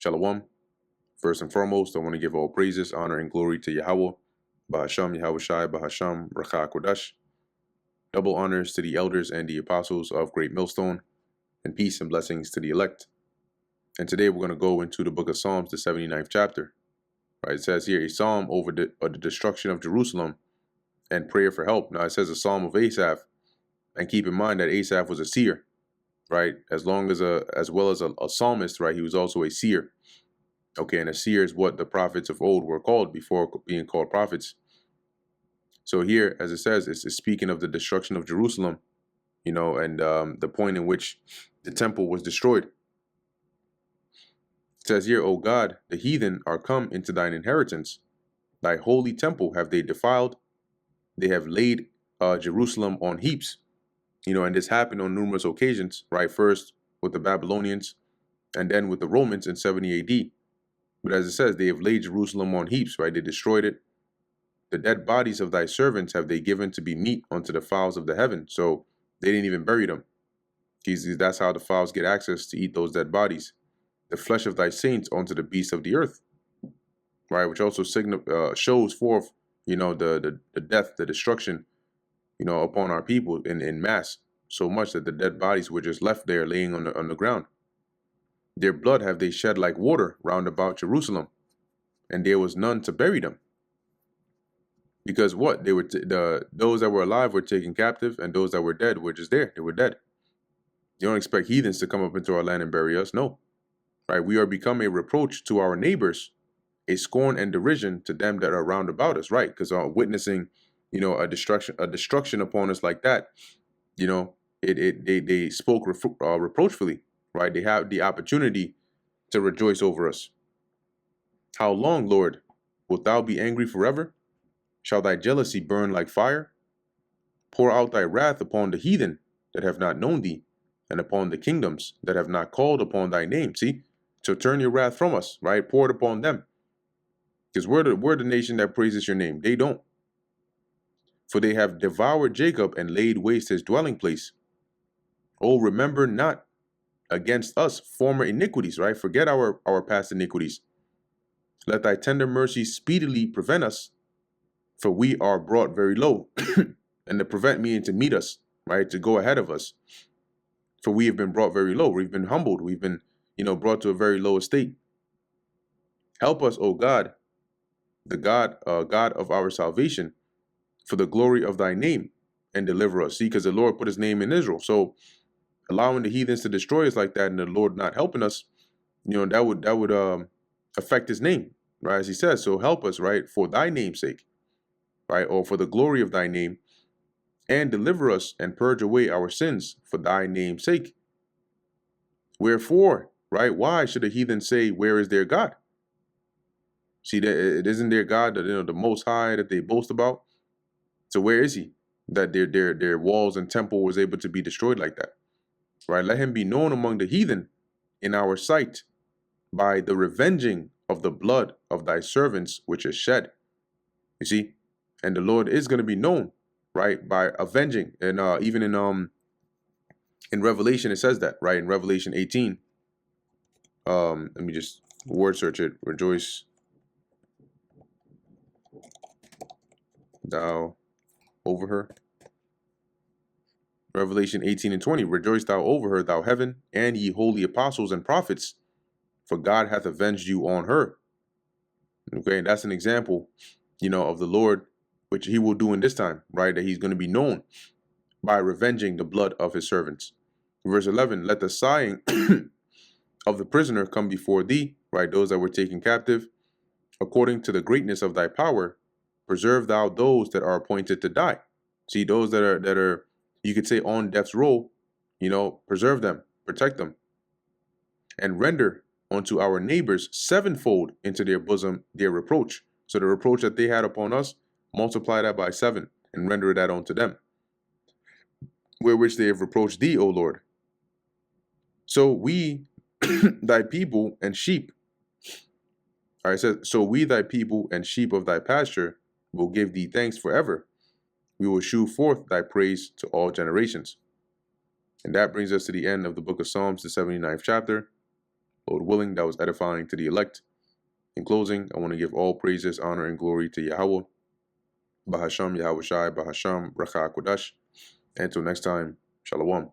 Shalom. First and foremost, I want to give all praises, honor, and glory to Yahweh, Bahasham, Yahweh Shai, Bahasham, Rakha Kodash. Double honors to the elders and the apostles of Great Millstone, and peace and blessings to the elect. And today we're going to go into the book of Psalms, the 79th chapter. Right, it says here a psalm over the destruction of Jerusalem and prayer for help. Now it says a psalm of Asaph, and keep in mind that Asaph was a seer, right? As well as a psalmist, right? He was also a seer. Okay, and a seer is what the prophets of old were called before being called prophets. So here, as it says, it's speaking of the destruction of Jerusalem, and the point in which the temple was destroyed. It says here, O God, the heathen are come into thine inheritance. Thy holy temple have they defiled. They have laid Jerusalem on heaps. And this happened on numerous occasions, right? First with the Babylonians and then with the Romans in 70 AD. But as it says, they have laid Jerusalem on heaps, right? They destroyed it. The dead bodies of thy servants have they given to be meat unto the fowls of the heaven. So they didn't even bury them. That's how the fowls get access to eat those dead bodies. The flesh of thy saints unto the beasts of the earth, right? Which also shows forth, the death, the destruction, upon our people in mass, so much that the dead bodies were just left there laying on the ground. Their blood have they shed like water round about Jerusalem, and there was none to bury them. Because what? They were those that were alive were taken captive, and those that were dead were just there. They were dead. You don't expect heathens to come up into our land and bury us. No. Right? We are become a reproach to our neighbors, a scorn and derision to them that are round about us, right? Because witnessing, a destruction upon us like that, they spoke reproachfully, right? They have the opportunity to rejoice over us. How long, Lord, wilt thou be angry forever? Shall thy jealousy burn like fire? Pour out thy wrath upon the heathen that have not known thee, and upon the kingdoms that have not called upon thy name. See? So turn your wrath from us, right? Pour it upon them. Because we're the nation that praises your name. They don't. For they have devoured Jacob and laid waste his dwelling place. Oh, remember not against us former iniquities, right? Forget our past iniquities. Let thy tender mercy speedily prevent us, for we are brought very low. And to prevent meaning to meet us, right? To go ahead of us. For we have been brought very low. We've been humbled. We've been, brought to a very low estate. Help us, O God, the God of our salvation, for the glory of thy name, and deliver us. See, because the Lord put his name in Israel. So allowing the heathens to destroy us like that, and the Lord not helping us, that would affect his name, right? As he says, so help us, right, for thy name's sake, right, or for the glory of thy name, and deliver us and purge away our sins for thy name's sake. Wherefore, right? Why should a heathen say, where is their God? See, that it isn't their God, the Most High that they boast about. So where is he? That their walls and temple was able to be destroyed like that, right? Let him be known among the heathen in our sight by the revenging of the blood of thy servants which is shed. You see, and the Lord is going to be known, right, by avenging. And even in Revelation it says that, right? In Revelation 18, let me just word search it. Rejoice thou over her. Revelation 18 and 20, rejoice thou over her, thou heaven, and ye holy apostles and prophets, for God hath avenged you on her. Okay, and that's an example, of the Lord, which he will do in this time, right? That he's going to be known by revenging the blood of his servants. Verse 11, let the sighing of the prisoner come before thee, right? Those that were taken captive, according to the greatness of thy power, preserve thou those that are appointed to die. See, those that are, you could say, on death's row, preserve them, protect them, and render unto our neighbors sevenfold into their bosom their reproach. So the reproach that they had upon us, multiply that by 7 and render that unto them, wherewith they have reproached thee, O Lord. So we, thy people and sheep, all right, it says, so we, thy people and sheep of thy pasture, will give thee thanks forever. We will shew forth thy praise to all generations. And that brings us to the end of the book of Psalms, the 79th chapter. Lord willing, that was edifying to the elect. In closing, I want to give all praises, honor, and glory to Yahweh, Bahasham Yahweh Shai, Bahasham Bracha Kodash. Until next time, Shalom.